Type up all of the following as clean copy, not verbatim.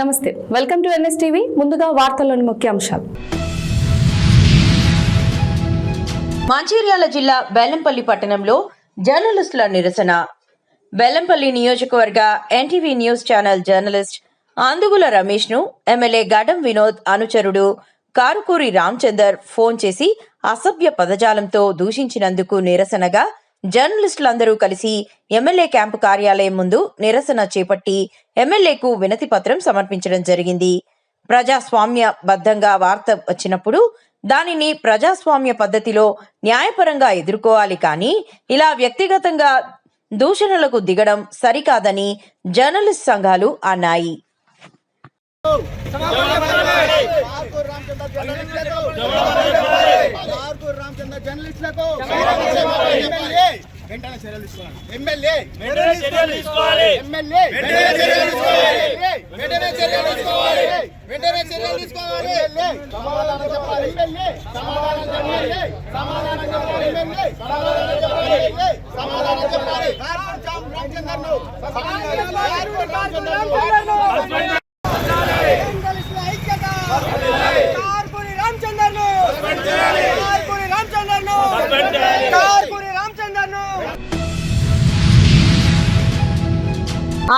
నమస్తే, welcome to NS TV. ముందుగా వార్తల్లోని ముఖ్యాంశాలు. మంచిర్యాల జిల్లా బెల్లంపల్లి పట్టణంలో జర్నలిస్టుల నిరసన. బెల్లంపల్లి నియోజకవర్గ NTV news channel journalist Andugula Ramesh ను ఎమ్మెల్యే గడ్డం వినోద్ అనుచరుడు కారుకూరి రామచందర్ ఫోన్ చేసి అసభ్య పదజాలంతో దూషించినందుకు నిరసనగా జర్నలిస్టులందరూ కలిసి ఎమ్మెల్యే క్యాంపు కార్యాలయం ముందు నిరసన చేపట్టి ఎమ్మెల్యేకు వినతి పత్రం సమర్పించడం జరిగింది. ప్రజాస్వామ్యబద్ధంగా వార్త వచ్చినప్పుడు దానిని ప్రజాస్వామ్య పద్ధతిలో న్యాయపరంగా ఎదుర్కోవాలి, కానీ ఇలా వ్యక్తిగతంగా దూషణలకు దిగడం సరికాదని జర్నలిస్ట్ సంఘాలు అన్నాయి.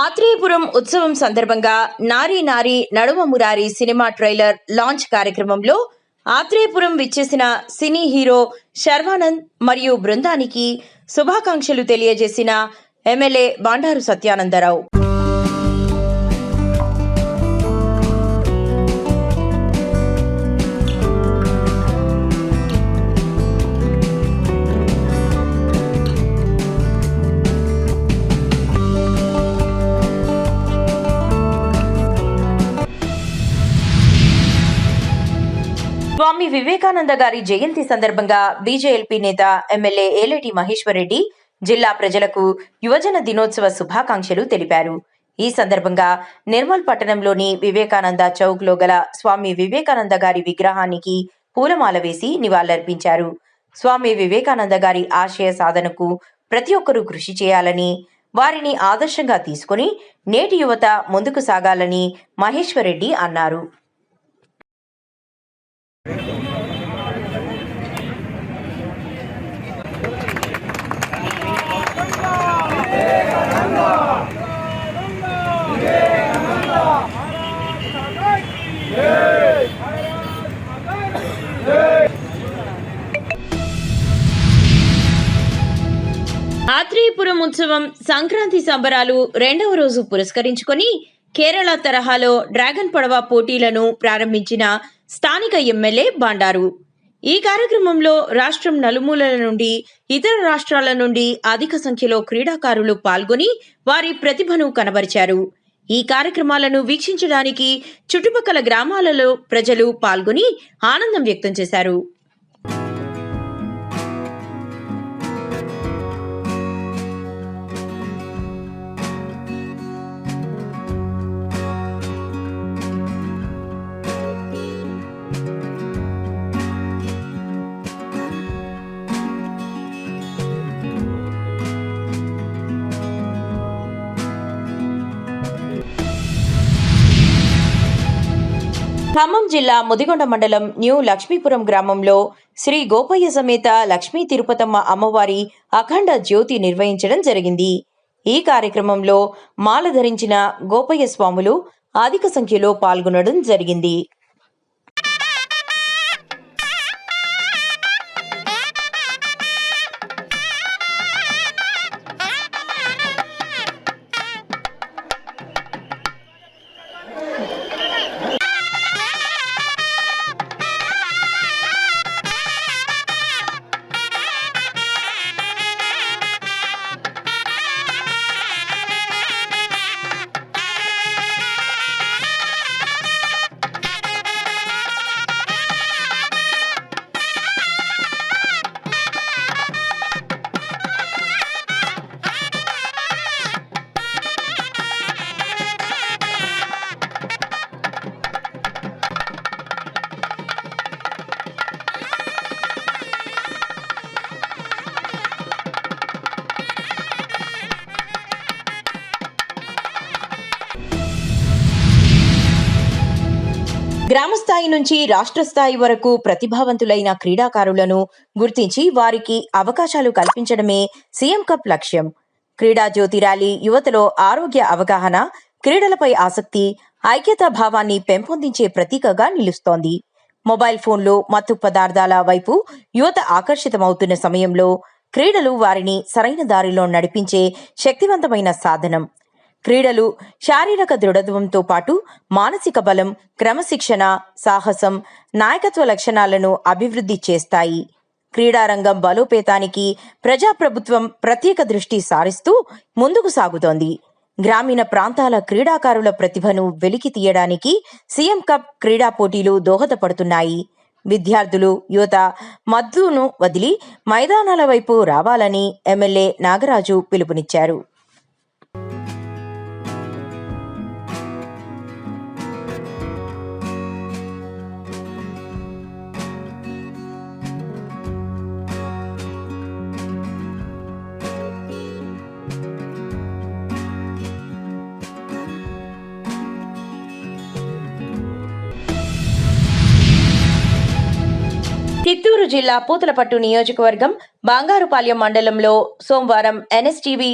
ఆత్రేయపురం ఉత్సవం సందర్భంగా నారీ నారీ నడుమ మురారి సినిమా ట్రైలర్ లాంచ్ కార్యక్రమంలో ఆత్రేయపురం విచ్చేసిన సినీ హీరో శర్వానంద్ మరియు బృందానికి శుభాకాంక్షలు తెలియజేసిన ఎమ్మెల్యే బండారు సత్యానందరావు. స్వామి వివేకానంద గారి జయంతి సందర్భంగా బీజేఎల్పీ నేత ఎమ్మెల్యే ఏలేటి మహేశ్వర్ రెడ్డి జిల్లా ప్రజలకు యువజన దినోత్సవ శుభాకాంక్షలు తెలిపారు. ఈ సందర్భంగా నిర్మల్ పట్టణంలోని వివేకానంద చౌక్ లో గల స్వామి వివేకానంద గారి విగ్రహానికి పూలమాల వేసి నివాళులర్పించారు. స్వామి వివేకానంద గారి ఆశయ సాధనకు ప్రతి ఒక్కరూ కృషి చేయాలని, వారిని ఆదర్శంగా తీసుకుని నేటి యువత ముందుకు సాగాలని మహేశ్వర్ రెడ్డి అన్నారు. ఆత్రేయపురం ఉత్సవం సంక్రాంతి సంబరాలు రెండవ రోజు పురస్కరించుకొని కేరళ తరహాలో డ్రాగన్ పడవ పోటీలను ప్రారంభించిన స్థానిక ఎమ్మెల్యే బండారు. ఈ కార్యక్రమంలో రాష్ట్రం నలుమూలల నుండి, ఇతర రాష్ట్రాల నుండి అధిక సంఖ్యలో క్రీడాకారులు పాల్గొని వారి ప్రతిభను కనబరిచారు. ఈ కార్యక్రమాలను వీక్షించడానికి చుట్టుపక్కల గ్రామాలలో ప్రజలు పాల్గొని ఆనందం వ్యక్తం చేశారు. ఖమ్మం జిల్లా ముదిగొండ మండలం న్యూ లక్ష్మీపురం గ్రామంలో శ్రీ గోపయ్య సమేత లక్ష్మీ తిరుపతమ్మ అమ్మవారి అఖండ జ్యోతి నిర్వహించడం జరిగింది. ఈ కార్యక్రమంలో మాల ధరించిన గోపయ్య స్వాములు అధిక సంఖ్యలో పాల్గొనడం జరిగింది. గ్రామ స్థాయి నుంచి రాష్ట్ర స్థాయి వరకు ప్రతిభావంతులైన క్రీడాకారులను గుర్తించి వారికి అవకాశాలు కల్పించడమే సీఎం కప్ లక్ష్యం. క్రీడా జ్యోతి ర్యాలీ యువతలో ఆరోగ్య అవగాహన, క్రీడలపై ఆసక్తి, ఐక్యతా భావాన్ని పెంపొందించే ప్రతీకగా నిలుస్తోంది. మొబైల్ ఫోన్లు, మత్తు పదార్థాల వైపు యువత ఆకర్షితమవుతున్న సమయంలో క్రీడలు వారిని సరైన దారిలో నడిపించే శక్తివంతమైన సాధనం. క్రీడలు శారీరక దృఢత్వంతో పాటు మానసిక బలం, క్రమశిక్షణ, సాహసం, నాయకత్వ లక్షణాలను అభివృద్ధి చేస్తాయి. క్రీడారంగం బలోపేతానికి ప్రజాప్రభుత్వం ప్రత్యేక దృష్టి సారిస్తూ ముందుకు సాగుతోంది. గ్రామీణ ప్రాంతాల క్రీడాకారుల ప్రతిభను వెలికి తీయడానికి సీఎం కప్ క్రీడా పోటీలు దోహదపడుతున్నాయి. విద్యార్థులు, యువత మద్దును వదిలి మైదానాల వైపు రావాలని ఎమ్మెల్యే నాగరాజు పిలుపునిచ్చారు. చిత్తూరు జిల్లా పూతలపట్టు నియోజకవర్గం బంగారుపాలెం మండలంలో సోమవారం ఎన్ఎస్టీవీ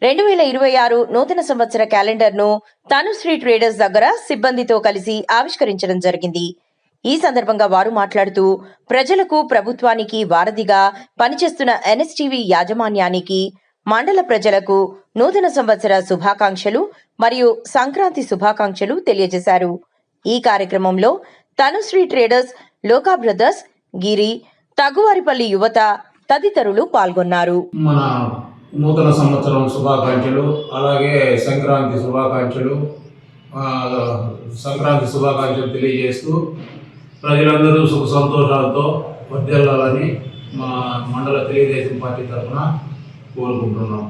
2026 నూతన సంవత్సర క్యాలెండర్ను తనుశ్రీ ట్రేడర్స్ దగ్గర సిబ్బందితో కలిసి ఆవిష్కరించడం జరిగింది. ఈ సందర్భంగా వారు మాట్లాడుతూ ప్రజలకు, ప్రభుత్వానికి వారధిగా పనిచేస్తున్న ఎన్ఎస్టీవీ యాజమాన్యానికి, మండల ప్రజలకు నూతన సంవత్సర శుభాకాంక్షలు మరియు సంక్రాంతి శుభాకాంక్షలు తెలియజేశారు. ఈ కార్యక్రమంలో తనుశ్రీ ట్రేడర్స్, లోకా బ్రదర్స్, గిరి, తగువారిపల్లి యువత తదితరులు పాల్గొన్నారు. మన నూతన సంవత్సరం శుభాకాంక్షలు, అలాగే సంక్రాంతి శుభాకాంక్షలు తెలియజేస్తూ ప్రజలందరూ సుఖ సంతోషాలతో వర్ధిల్లాలని మా మండల తెలుగుదేశం పార్టీ తరఫున కోరుకుంటున్నాం.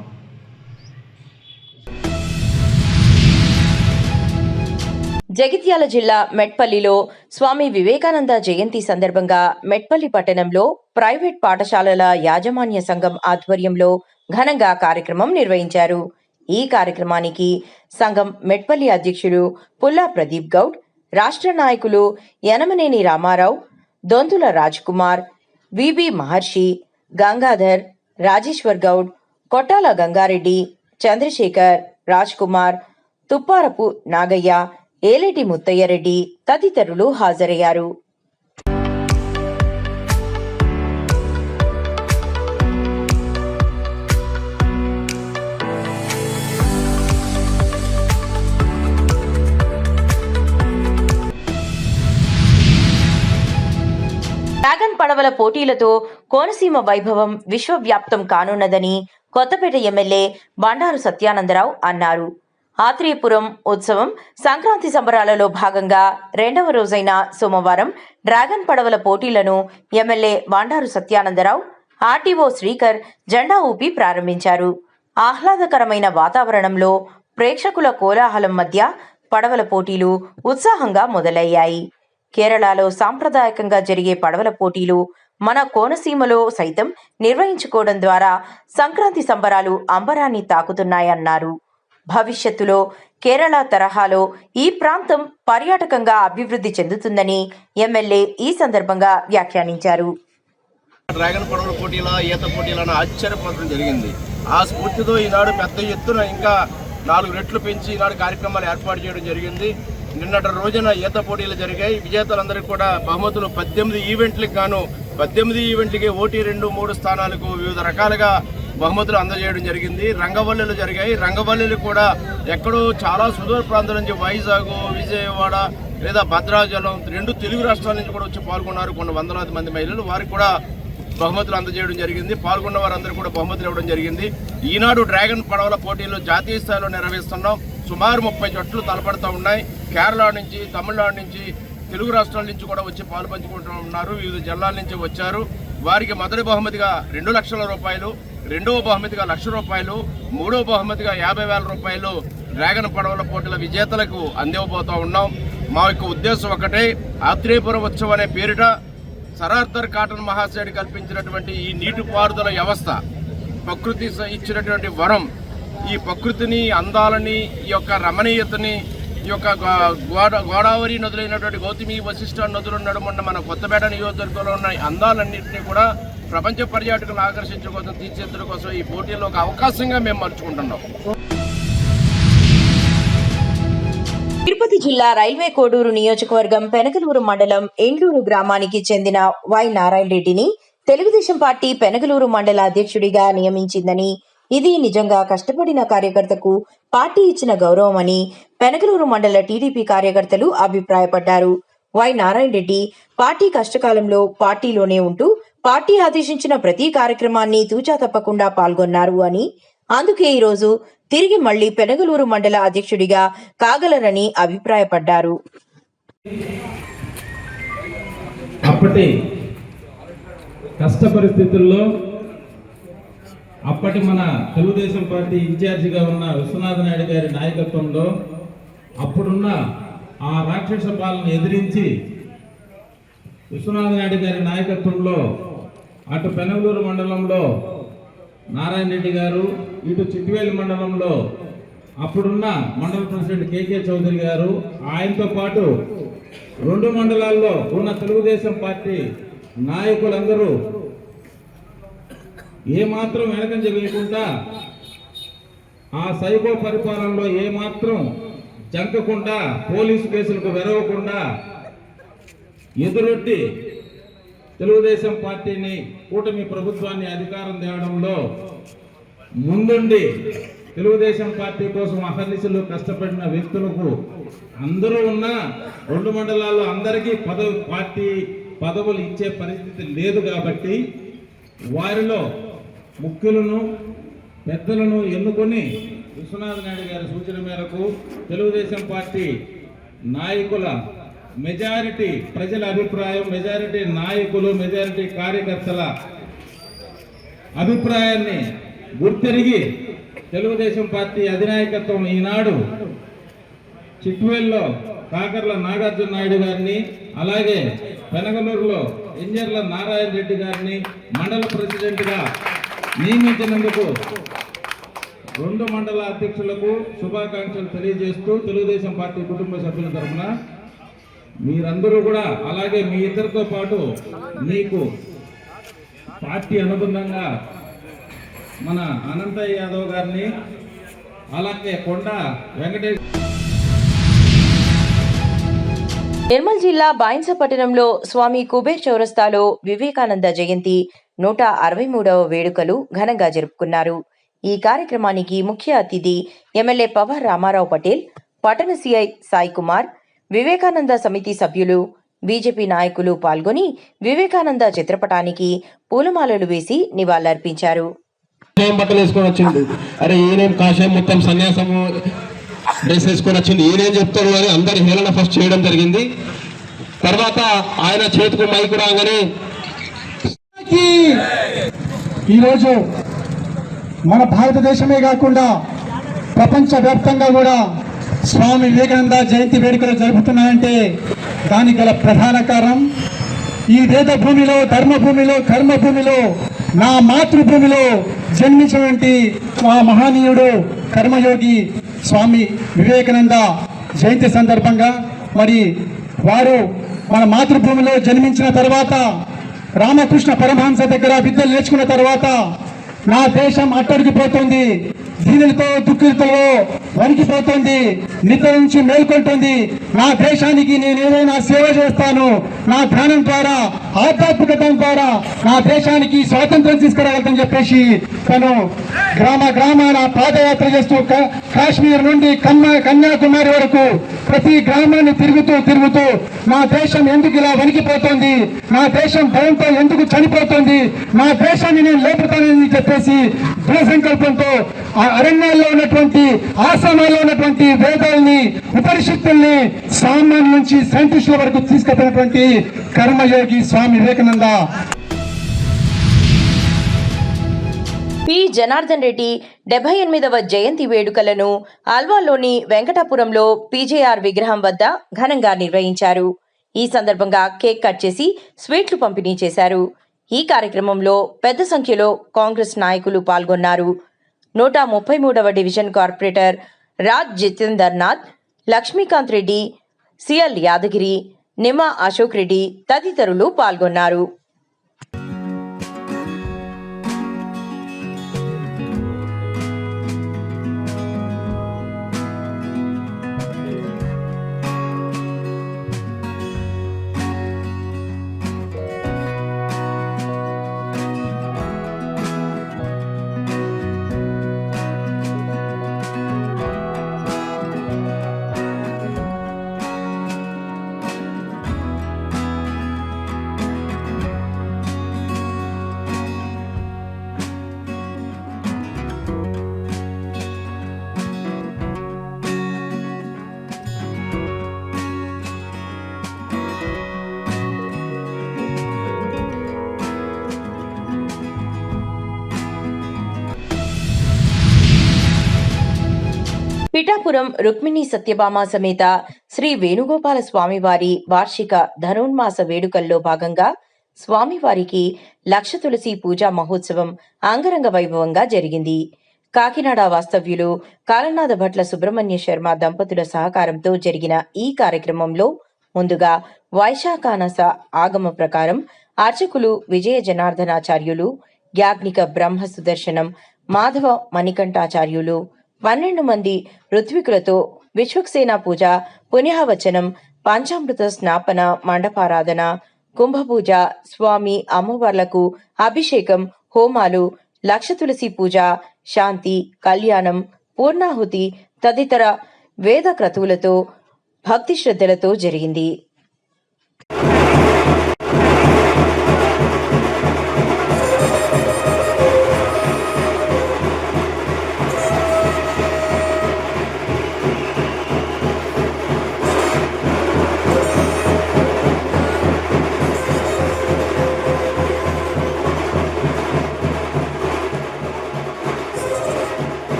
జగిత్యాల జిల్లా మెట్పల్లిలో స్వామి వివేకానంద జయంతి సందర్భంగా మెట్పల్లి పట్టణంలో ప్రైవేట్ పాఠశాలల యాజమాన్య సంఘం ఆధ్వర్యంలో ఘనంగా కార్యక్రమం నిర్వహించారు. ఈ కార్యక్రమానికి సంఘం మెట్పల్లి అధ్యక్షులు పుల్లా ప్రదీప్ గౌడ్, రాష్ట్ర నాయకులు యనమనేని రామారావు, దొంతుల రాజ్ కుమార్, విబి మహర్షి, గంగాధర్, రాజేశ్వర్ గౌడ్, కొట్టాల గంగారెడ్డి, చంద్రశేఖర్, రాజ్ కుమార్, తుప్పారపు నాగయ్య, ఏలేటి ముత్తయ్యరెడ్డి తదితరులు హాజరయ్యారు. డ్రాగన్ పడవల పోటీలతో కోనసీమ వైభవం విశ్వవ్యాప్తం కానున్నదని కొత్తపేట ఎమ్మెల్యే బండారు సత్యానందరావు అన్నారు. ఆత్రేయపురం ఉత్సవం సంక్రాంతి సంబరాలలో భాగంగా 2వ రోజైన సోమవారం డ్రాగన్ పడవల పోటీలను ఎమ్మెల్యే బండారు సత్యానందరావు, ఆర్టీఓ శ్రీకర్ జెండా ఊపి ప్రారంభించారు. ఆహ్లాదకరమైన వాతావరణంలో ప్రేక్షకుల కోలాహలం మధ్య పడవల పోటీలు ఉత్సాహంగా మొదలయ్యాయి. కేరళలో సాంప్రదాయకంగా జరిగే పడవల పోటీలు మన కోనసీమలో సైతం నిర్వహించుకోవడం ద్వారా సంక్రాంతి సంబరాలు అంబరాన్ని తాకుతున్నాయన్నారు. భవిష్యత్తులో కేరళ తరహాలో ఈ ప్రాంతం పర్యాటకంగా అభివృద్ధి చెందుతుందని ఎమ్మెల్యే ఈ సందర్భంగా వ్యాఖ్యానించారు. డ్రాగన్ పడవల పోటీల, ఈత పోటీలను ఆశ్చర్యపడడం జరిగింది. ఆ స్ఫూర్తితో ఈనాడు పెద్ద ఎత్తున ఇంకా 4 రెట్లు పెంచి ఈనాడు కార్యక్రమాలు ఏర్పాటు చేయడం జరిగింది. నిన్నటి రోజున ఈత పోటీలు జరిగాయి. విజేతలందరికీ కూడా బహుమతులు 18 ఈవెంట్లకు గాను 18 ఈవెంట్లకి 1, 2, 3 స్థానాలకు వివిధ రకాలుగా బహుమతులు అందజేయడం జరిగింది. రంగవల్లులు జరిగాయి. రంగవల్లులు కూడా ఎక్కడో చాలా సుదూర ప్రాంతాల నుంచి వైజాగ్, విజయవాడ లేదా భద్రాచలం 2 తెలుగు రాష్ట్రాల నుంచి కూడా వచ్చి పాల్గొన్నారు. కొన్ని వందలాది మంది మహిళలు, వారికి కూడా బహుమతులు అందజేయడం జరిగింది. పాల్గొన్న వారందరూ కూడా బహుమతులు ఇవ్వడం జరిగింది. ఈనాడు డ్రాగన్ పడవల పోటీలు జాతీయ స్థాయిలో నిర్వహిస్తున్నాం. సుమారు 30 జట్లు తలపడుతూ ఉన్నాయి. కేరళ నుంచి, తమిళనాడు నుంచి, తెలుగు రాష్ట్రాల నుంచి కూడా వచ్చి పాలు పంచుకుంటూ ఉన్నారు. వివిధ జిల్లాల నుంచి వచ్చారు. వారికి మొదటి బహుమతిగా 2 లక్షల రూపాయలు, రెండవ బహుమతిగా 1,00,000 రూపాయలు, మూడవ బహుమతిగా 50,000 రూపాయలు డ్రాగన్ పడవల పోటీల విజేతలకు అందివ్వబోతూ ఉన్నాం. మా యొక్క ఉద్దేశం ఒకటే, ఆత్రేయపురం ఉత్సవం అనే పేరిట సరార్దర్ కాటన్ మహాశయుడు కల్పించినటువంటి ఈ నీటిపారుదల వ్యవస్థ, ప్రకృతి ఇచ్చినటువంటి వరం, ఈ ప్రకృతిని, అందాలని, ఈ యొక్క రమణీయతని ఈ యొక్క గోదావరి నదులైనటువంటి గౌతమి వశిష్ఠ నదుల నడుమున్న మన కొత్తపేట నియోజకవర్గంలో ఉన్న అందాలన్నింటినీ కూడా ప్రపంచ పర్యాటకులను ఆకర్షించడం కోసం, తీర్చిదిద్దడం కోసం ఈ పోటీల్లో ఒక అవకాశంగా మేము మలుచుకుంటున్నాం. తిరుపతి జిల్లా రైల్వే కోడూరు నియోజకవర్గం పెనగలూరు మండలం ఎండ్లూరు గ్రామానికి చెందిన వై నారాయణ రెడ్డిని తెలుగుదేశం పార్టీ పెనగలూరు మండల అధ్యక్షుడిగా నియమించిందని, ఇది నిజంగా కష్టపడిన కార్యకర్తకు పార్టీ ఇచ్చిన గౌరవమని పెనగలూరు మండల టీడీపీ కార్యకర్తలు అభిప్రాయపడ్డారు. వై నారాయణ రెడ్డి పార్టీ కష్టకాలంలో పార్టీలోనే ఉంటూ పార్టీ ఆదేశించిన ప్రతి కార్యక్రమాన్ని తూచా తప్పకుండా పాల్గొన్నారు అని, అందుకే ఈరోజు తిరిగి మళ్లీ పెనగలూరు మండల అధ్యక్షుడిగా కాగలరని అభిప్రాయపడ్డారు. అప్పటి కష్ట పరిస్థితుల్లో అప్పటి మన తెలుగుదేశం పార్టీ ఇన్ఛార్జిగా ఉన్న విశ్వనాథ నాయుడు గారి నాయకత్వంలో అప్పుడున్న ఆ రాక్షస పాలన ఎదిరించి విశ్వనాథ నాయుడు గారి నాయకత్వంలో అటు పెనగలూరు మండలంలో నారాయణ రెడ్డి గారు, ఇటు చిట్టివేలి మండలంలో అప్పుడున్న మండల ప్రెసిడెంట్ కేకే చౌదరి గారు, ఆయనతో పాటు 2 మండలాల్లో ఉన్న తెలుగుదేశం పార్టీ నాయకులందరూ ఏమాత్రం వెనకంజ వేయకుండా ఆ సైకో పరిపాలనలో ఏమాత్రం జంకకుండా, పోలీసు కేసులకు వెరవకుండా ఎదురొట్టి తెలుగుదేశం పార్టీని, కూటమి ప్రభుత్వాన్ని అధికారం తేవడంలో ముందుండి తెలుగుదేశం పార్టీ కోసం అహర్నిశలు కష్టపడిన వ్యక్తులకు అందరూ ఉన్న 2 మండలాల్లో అందరికీ పార్టీ పదవులు ఇచ్చే పరిస్థితి లేదు కాబట్టి వారిలో ముఖ్యులను, పెద్దలను ఎన్నుకొని విశ్వనాథ నాయుడు గారి సూచన మేరకు తెలుగుదేశం పార్టీ నాయకుల మెజారిటీ, ప్రజల అభిప్రాయం, మెజారిటీ నాయకులు, మెజారిటీ కార్యకర్తల అభిప్రాయాన్ని గుర్తెరిగి తెలుగుదేశం పార్టీ అధినాయకత్వం ఈనాడు చిట్వేల్లో కాకర్ల నాగార్జున నాయుడు గారిని, అలాగే పెనగలూరులో ఇంజర్ల నారాయణ రెడ్డి గారిని మండల ప్రెసిడెంట్గా నియమించినందుకు 2 మండల అధ్యక్షులకు శుభాకాంక్షలు తెలియజేస్తూ తెలుగుదేశం పార్టీ కుటుంబ సభ్యుల తరఫున మీరందరూ కూడా, అలాగే మీ ఇద్దరితో పాటు మీకు పార్టీ అనుబంధంగా మన అనంతయ్య యాదవ్ గారిని, అలాగే కొండ వెంకటేష్. నిర్మల్ జిల్లా బాయిన్స పట్టణంలో స్వామి కుబేర్ చౌరస్తాలో వివేకానంద జయంతి 163వ వేడుకలు ఘనంగా జరుపుకున్నారు. ఈ కార్యక్రమానికి ముఖ్య అతిథి ఎమ్మెల్యే పవర్ రామారావు పటేల్, పట్టణ సిఐ సాయి కుమార్, వివేకానంద సమితి సభ్యులు, బీజేపీ నాయకులు పాల్గొని వివేకానంద చిత్రపటానికి పూలమాలలు వేసి నివాళులర్పించారు. బట్టలు వేసుకొని వచ్చింది, అరే ఈయనేం కాషాయం మొత్తం సన్యాసము డ్రెస్ వేసుకొని వచ్చింది, ఈయనేం చెప్తారు అని అందరి హేళన ఫస్ట్ చేయడం జరిగింది. తర్వాత ఆయన చేతికి మైకు రాగానే ఈరోజు మన భారతదేశమే కాకుండా ప్రపంచవ్యాప్తంగా కూడా స్వామి వివేకానంద జయంతి వేడుకలు జరుపుతున్నాయంటే దానికి గల ప్రధాన కారణం ఈ వేద భూమిలో, ధర్మభూమిలో, కర్మభూమిలో, నా మాతృభూమిలో జన్మించినటువంటి ఆ మహనీయుడు కర్మయోగి స్వామి వివేకానంద జయంతి సందర్భంగా మరి వారు మన మాతృభూమిలో జన్మించిన తర్వాత రామకృష్ణ పరమహంస దగ్గర విద్యలు నేర్చుకున్న తర్వాత నా దేశం అట్టడిగిపోతుంది, దీనులతో దుఃఖులతో వణికిపోతుంది, నిద్ర నుంచి మేల్కొంటుంది, నా దేశానికి నేను ఏదైనా సేవ చేస్తాను, నా ధ్యానం ద్వారా, ఆధ్యాత్మికత ద్వారా నా దేశానికి స్వాతంత్రం తీసుకురాగలని చెప్పేసి తను గ్రామాన పాదయాత్ర చేస్తూ కాశ్మీర్ నుండి కన్యాకుమారి వరకు ప్రతి గ్రామాన్ని తిరుగుతూ నా దేశం ఎందుకు ఇలా వణికిపోతుంది, నా దేశం భయంతో ఎందుకు చనిపోతుంది, నా దేశాన్ని నేను లేపుతానని చెప్పేసి దృఢ సంకల్పంతో అరణ్యాల్లో ఉన్నటువంటి, ఆశ్రమాల్లో ఉన్నటువంటి వేదాల్ని, ఉపనిషత్తుల్ని సామాన్య నుంచి సైంటిస్టుల వరకు తీసుకెళ్తున్నటువంటి కర్మయోగి స్వామి వివేకానంద. పి జనార్దన్ రెడ్డి 78వ జయంతి వేడుకలను ఆల్వాలోని వెంకటాపురంలో పీజేఆర్ విగ్రహం వద్ద ఘనంగా నిర్వహించారు. ఈ సందర్భంగా కేక్ కట్ చేసి స్వీట్లు పంపిణీ చేశారు. ఈ కార్యక్రమంలో పెద్ద సంఖ్యలో కాంగ్రెస్ నాయకులు పాల్గొన్నారు. 133వ division corporator Raj Jitender Nath, Lakshmikanth Reddy, CL Yadagiri, Nima Ashok Reddy తదితరులు పాల్గొన్నారు. పిఠాపురం రుక్మిణి సత్యభామ సమేత శ్రీ వేణుగోపాల స్వామివారి వార్షిక ధనుర్మాస వేడుకల్లో భాగంగా స్వామివారికి లక్ష తులసి పూజా మహోత్సవం అంగరంగ వైభవంగా జరిగింది. కాకినాడ వాస్తవ్యులు కాలనాథ భట్ల సుబ్రహ్మణ్య శర్మ దంపతుల సహకారంతో జరిగిన ఈ కార్యక్రమంలో ముందుగా వైశాఖానస ఆగమ ప్రకారం అర్చకులు విజయ జనార్దనాచార్యులు, యాజ్ఞిక బ్రహ్మ సుదర్శనం, మాధవ మణికంఠాచార్యులు 12 మంది ఋత్వికులతో విశ్వక్సేన పూజ, పుణ్యవచనం, పంచామృత స్నాపన, మండపారాధన, కుంభపూజ, స్వామి అమ్మవార్లకు అభిషేకం, హోమాలు, లక్ష తులసి పూజ, శాంతి, కళ్యాణం, పూర్ణాహుతి తదితర వేద క్రతువులతో భక్తి శ్రద్ధలతో జరిగింది.